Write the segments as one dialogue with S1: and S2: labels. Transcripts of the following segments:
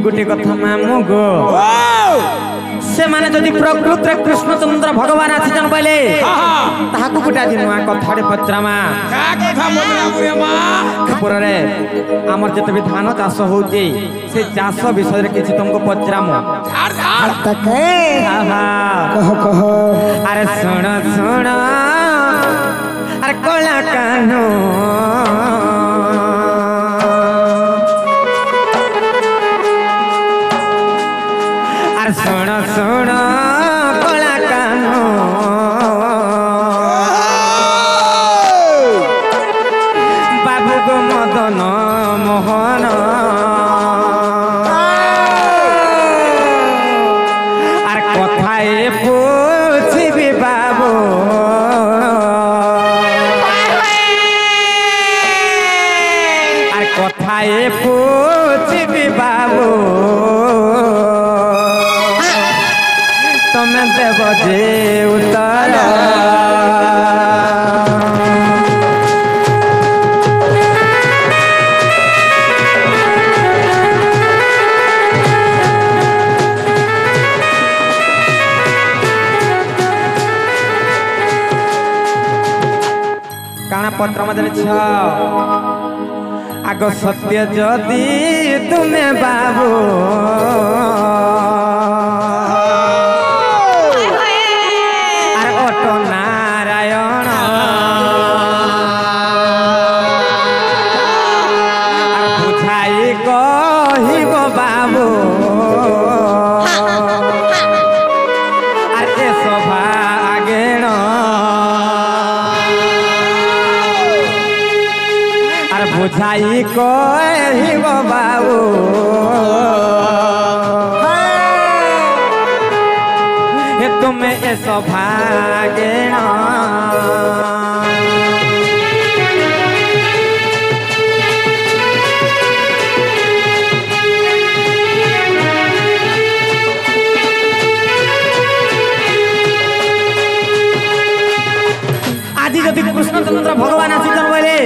S1: गोटे कथा मामू गो से माने जदि प्रकृत रे कृष्णचंद्र भगवान आछन बोले ताहाकु गोटे आज नुआ कथारे पचरामा
S2: का कथा पचरामु रे मां
S1: पुर रे हमर जते भी धान चाष होउची से चाष विषय रे किछि तुमको पचरामु
S2: झाड़ झाड़
S3: तके
S1: आहा
S3: कह कह
S1: अरे सुन सुन अरे कोला कानो अरे सुन सुन कोला कानो बाबू गो मदन मोहन अरे कथाए पूछबी बाबू अरे कथाए पूछबी बाबू तुम देव जे उतर काना पत्र मधे छ आग सत्य जदि तुम्हें बाबू अरे ओटो नारायण बुझाई कहिब बाबू अरे सभा आगेण बुझाई कहिब बाबू हे तुम्हें ए सौभाग्यण आज जदि कृष्णचंद्र भगवान आसीचन बोले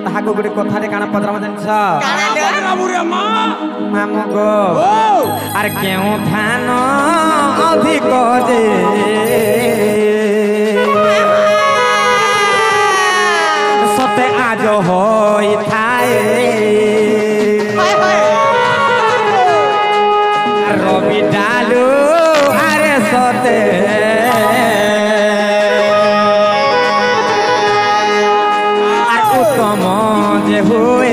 S1: ताहाको गोटे कथारे काना पत्रा मदन छ
S2: काना पचरामु रे मां
S1: मामू गो अरे केउ धान अधिक जे सते आज होई थाए रवि डालू अरे सते उत्तम जे हुए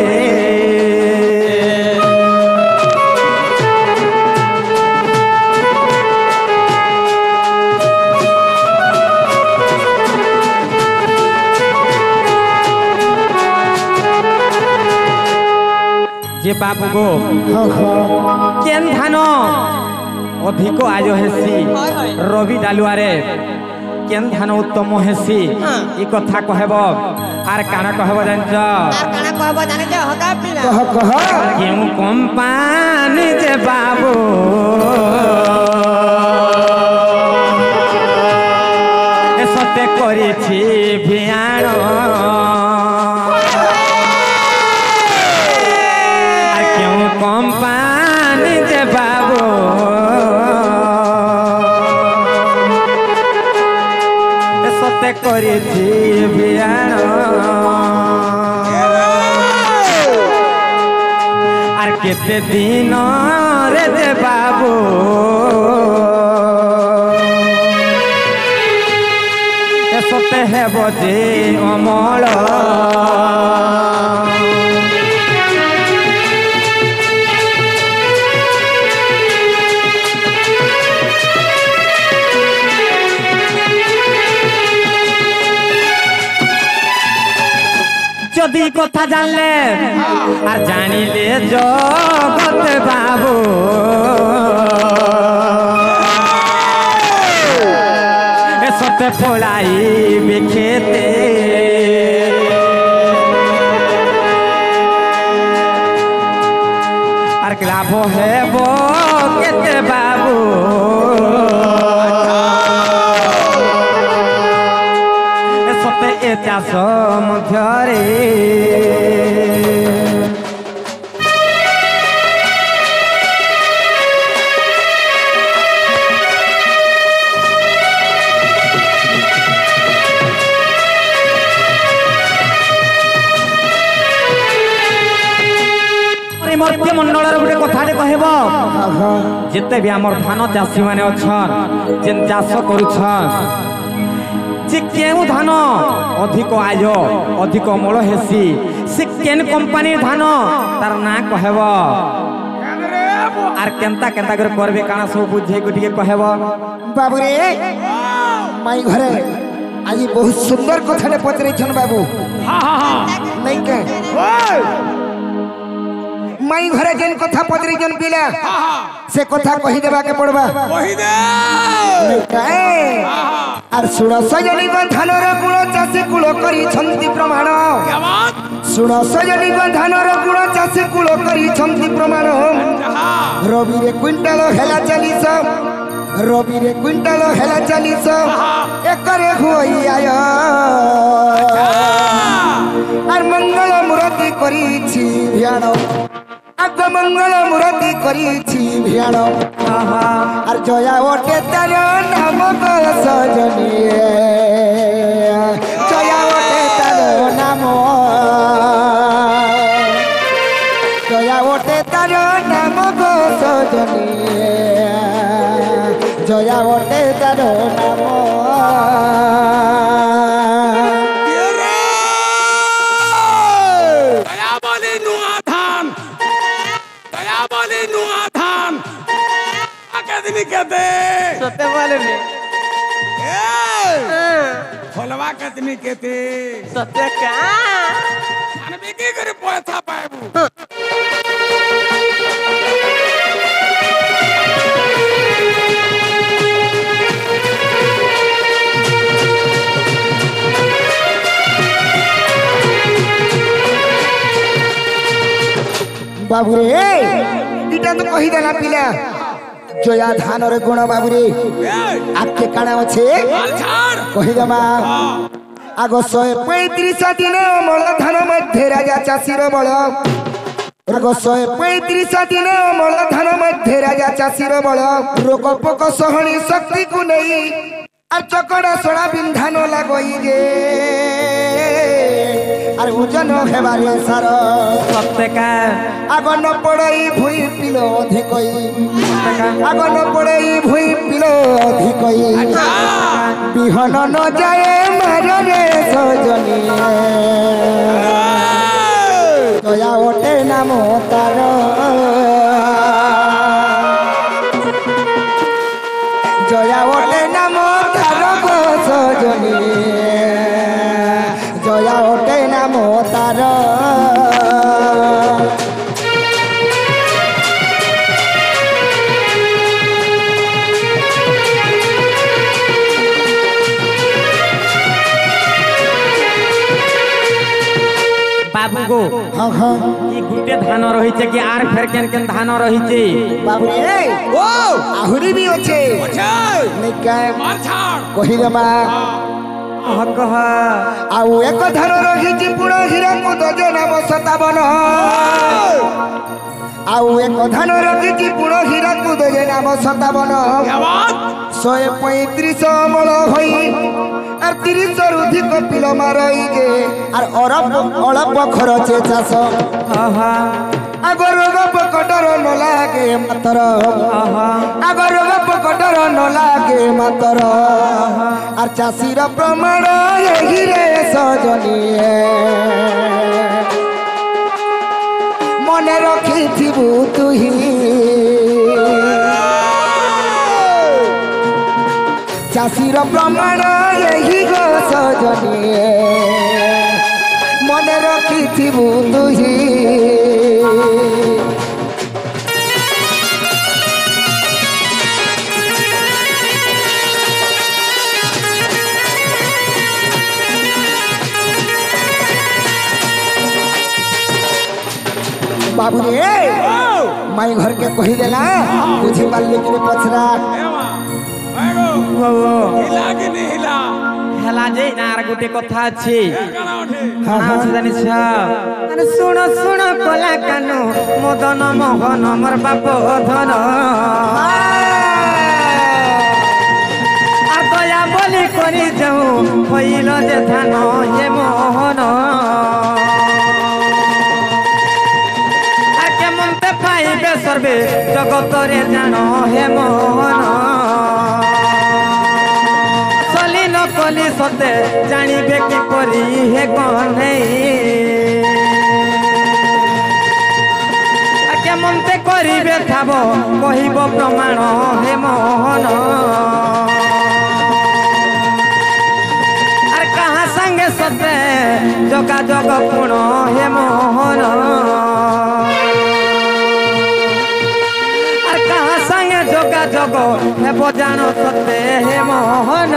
S1: जे बाबू गो केन धान अधिक आज हेसी रवि डालुआरे केन धान उत्तम हेसी ई कथा कहब आर काना कहब जानछ
S3: काना कहबो जाने जे हका पिला
S2: कह कह
S1: केउ कंपानी जे बाबू ए सते करिछि भियाण आर केउ कंपानी जे बाबू ए सते करिछि भियाण आर केते दिन रे जे बाबू ए सते हेब जे अमल जदि कथा जानले आर जानिले जगत बाबू ए सते फलाई बिखेते आर लाभ हेब केते बाबू ए सते ए चाष मध्यरे कहब
S3: हाँ हाँ
S1: जिते भी आमर धान चाषी माने अच्छन जेन चाष करुछन जे केउ धान अधिक आय अधिक अमल हेसी से केन कंपनी धान तार ना कहब आर केंता केंता कर करबे काना सब बुझे को ଟିକେ कहब
S3: बाबू रे माई घरे आज बहुत सुंदर कथाटे पचरे छन बाबू
S2: हाँ हाँ हाँ
S3: नहीं के माई घरे जेन कथा पचरे जन पिला से कथा कहि देबा के पड़बा
S2: वही दे
S3: नहीं के आर सुण सजनी धानर गुण चाषी कुल करी छंती प्रमाण
S2: क्या बात
S3: सुण सजनी धानर गुण चाषी कुल करी छंती प्रमाण रवि रे क्विंटाल हेला 40 रवि रे क्विंटाल हेला 40 एकरे होई आय आर मंगल मूर्ति करी छी ध्यान आग मंगल मूर्ति करी छी ध्यान आर जया ओटे तार नाम सजनी जया ओटे तार नाम जया ओटे तार नाम सजनी जया ओटे तार नाम
S2: कहते
S3: सत्य वाले में
S2: खोलवा कतनी कहते
S3: सत्य का
S2: अनबी के करे पोथा पाएबू
S3: बाबू रे इटा तो कही देना पिला जया धान रे गुण बाबू रे आके काना अच्छे कही देमा आग 135 दिन अमल धान मध्य राजा चाषीर बल आग 135 दिन अमल धान मध्य राजा चाषीर बल रोग पोक सहनी शक्ति को नहीं আর চকড়া সোনা বিন্ধান লাগই গে আর ওজন হেবারে সার
S1: সত্যকা
S3: আগন পড়াই ভুই পিল অধিকই আগন পড়াই ভুই পিল অধিকই বিহন ন যায় মারে সজনী দয়া ওঠে নাম তার জয়া ওঠে নাম তার সজনী জয়া ওঠে নাম তার
S1: बाबू को
S3: हाँ हाँ
S1: ये गुटे धान रही कि आर फेर केन केन धान रही
S3: बाबू रे ओ आहुरी भी अच्छे नहीं काय कही देमा
S1: कह
S3: आउ एक धान रही पुण हीरा को दज नाम 57 आउ एक धान रही पुण हीरा को दज नाम 57 135 अमल होई আর 30 অধিক পিল মারই গে আর অল্প খরচে চাষ আগ রোগ পকটর ন লাগে মাতর আগ রোগ পকটর ন লাগে মাতর আর চাষীর প্রমাণ এহি রে সজনী মনে রখিথিবু তুহি চাষীর প্রমাণ এহি গো সজনী মনে রখিথিবু তুহি बाबू रे माई घर के कही देला बुझी पारली कि पछरा
S1: হেলা যে না আর গোটে কথা আছে জানিস আরে শুণ শুণ কলা কানু মদন মোহন মোর বাপ ধন আর দয়া বলি করি যাও হইল যে ধান যে মোহন আর কেমন পাইবে সর্বে জগতরে জানো হে মোহন চলি নকলি সতে জানিবে কিপরি হে কনেই কেমনতে করিবে খাব কহিব প্রমাণ হে মোহন আর কাহা সঙ্গে সতে যোগাযোগ পুণ হে মোহন আর কাহা সঙ্গে যোগাযোগ হেব জানো সতে হে মোহন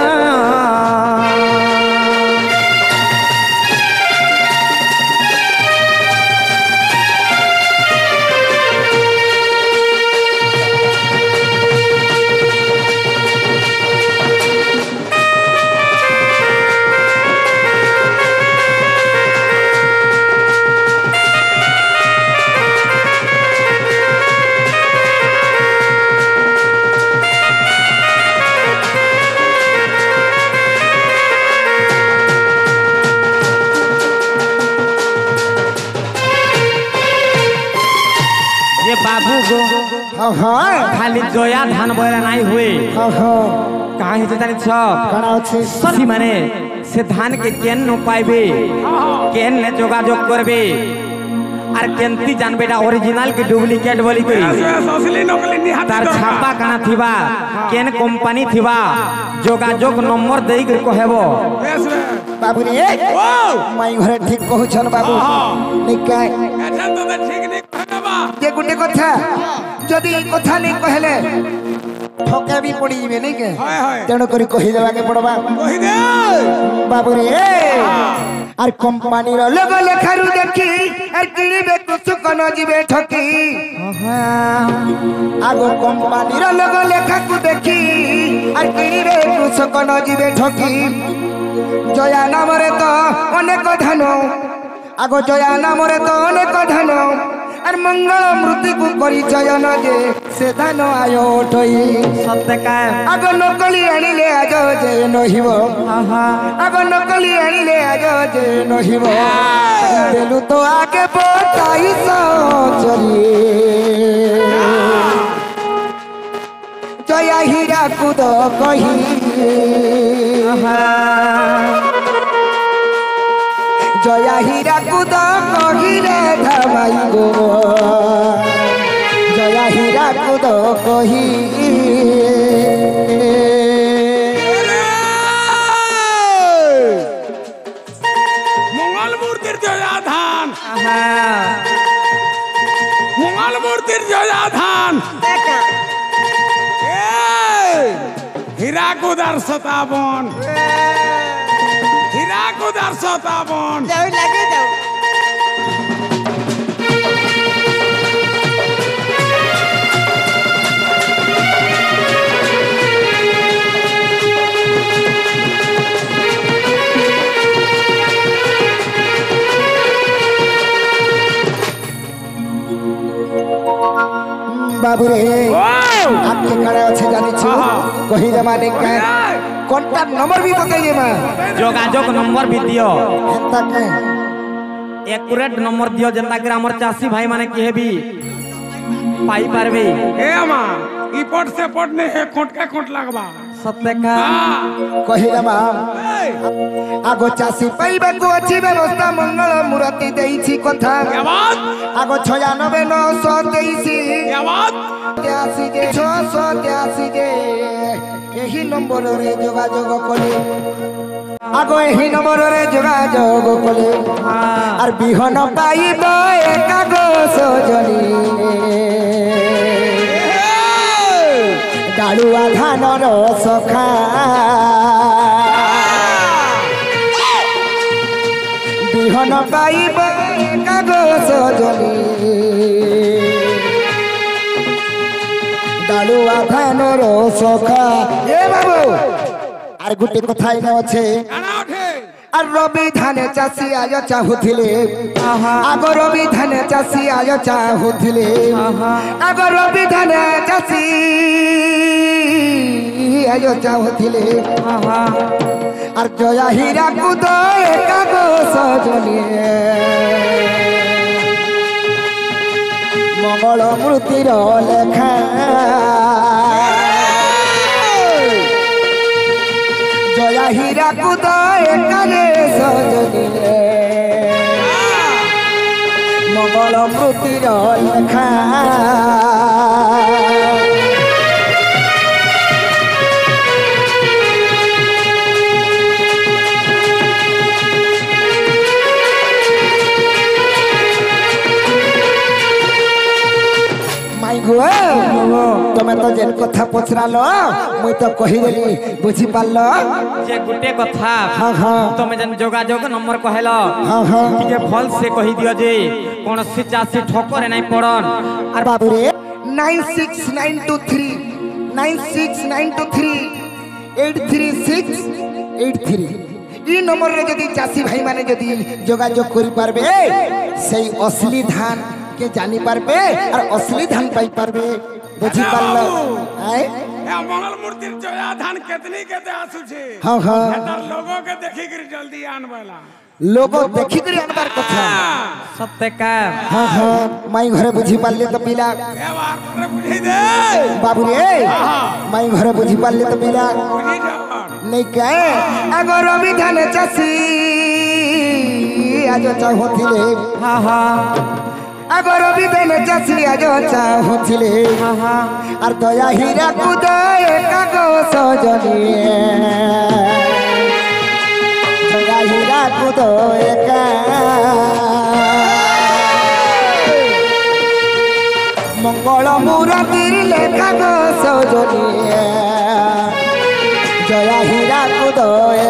S1: बाबू गो खाली जया धान बयरा नहीं हुए कहाँ ही जानी ससी माने से धान के केन न पाइबे केन ने जोगाजोग करबे আর কেনতি জানবে এটা অরিজিনাল কি ডুপ্লিকেট বলি কই তার ছাপা কানা থিবা কেন কোম্পানি থিবা যোগাযোগ নম্বর দেই কই কহেব
S3: বাবু রে মাই ঘরে ঠিক কহুছন বাবু নিকাই
S2: এখন তো ঠিক নি কহবা
S3: যে গুটে কথা যদি কথা নি কহেলে ঠকে भी पड़ी जिवे नहीं के तेणु करी कहि देवा के पड़बा
S2: कहि दे
S3: बाबू रे আর কোম্পানির লোগো লেখারু দেখি আর কিনিবে কুসুকন জিবে ঠকি আগো কোম্পানির লোগো লেখাকু দেখি আর কিনিবে কুসুকন জিবে ঠকি জয়া নামরে তো অনেক ধান আগো জয়া নামরে তো অনেক ধান আর মঙ্গল মূর্তিকু করি চয়ন যে সে ধান আয় ওঠই
S1: সত্যকা
S3: আগ নকলি আনিলে আজ যে নহিব আগ নকলি আনিলে আজ যে নহিব দেলু তো আগে বতাই সচরি জয়া হীরা কুদ কহি জয়া হীরা কুদ কহিরে ধামাই গো জয়া হীরা কুদ কহি
S2: মঙ্গল মূর্তির জয়া ধান মঙ্গল মূর্তির জয়া ধান হীরাকুদার শতাবন হীরাকুদার শতাবন
S3: যাও লাগে যাও बाबू रे आपके कड़े अच्छे जानी छो कही जमाने का कॉन्टैक्ट नंबर भी बताइए मां
S1: যোগাযোগ নম্বর भी दियो
S3: एंता के
S1: एक्यूरेट नंबर दियो जनता के हमर चासी भाई माने केहेबी पाई पारबे
S2: ए अमा ई पट से पट ने हे कोट का कोट लगबा
S1: सत्यका
S3: कही जमा आगो चासी पाइबा को अच्छी व्यवस्था मंगल मूर्ति देइछि कथा
S2: क्या बात
S3: आगो 96,923
S2: क्या बात
S3: 86 जे 683 जे एही नंबर रे जोगाजोग कले आगो एही नंबर रे जोगाजोग कले আর বিহন পাইব একাগো সজনী ডাড়ুয়া ধানর সখা বিহন পাইব একাগো সজনী ডাড়ুয়া ধানর সখা এ বাবু আর গুটি কথা এনে আছে
S2: কানা ওঠে
S3: আর রবি ধানে চাষী আজ চাহুଥିଲେ আগ রবি ধানে চাষী আজ চাহুଥିଲେ আগ রবি ধানে চাষী আজ চাহুଥିଲେ আর জয়া হীরা কুদ একাগো সজনী মঙ্গল মূর্তির লেখা জয়া হীরা কুদ একারে সজনী মঙ্গল মূর্তির লেখা তুমি তো যে কথা পচরাল মুই তো কহিদেলি বুঝি পারল
S1: যে গুটে কথা তুমি যেন যোগাযোগ নম্বর কহেল টিকে ফল সে কহি দিও যে কোনসি চাষী ঠকরে নাই পড়ন
S3: আর বাবুরে 96923 96923 83683 এই নম্বরে যদি চাষী ভাই মানে যদি যোগাযোগ করি পারবে সেই অসলি ধান কে জানি পারবে আর অসলি ধান পাই পারবে বুঝি পারল আয়
S2: মঙ্গল মূর্তির জয়া ধান কেতনি কেতে আসুছে
S3: হ্যাঁ হ্যাঁ
S2: এটা লোগো কে দেখি করে জলদি আনবালা
S3: লোক দেখি করে আনবার কথা
S1: সত্যকা
S3: হ্যাঁ হ্যাঁ মাই ঘরে বুঝি পারলে তো পিলা
S2: এবার করে বুঝি দে
S3: বাবু রে মাই ঘরে বুঝি পারলে তো পিলা
S2: বুঝি যা
S3: নেই কে আগর রবি ধান চাষী আজ চাহুଥିଲେ
S1: হা হা
S3: আগর রবি ধান চাষী আজ চাহুଥିଲେ আর দয়া হীরা কুদয় কাগো সজনী দয়া হীরা কুদয় মঙ্গল মূরতির লেখা গো সজনী জয়া হীরা কুদয়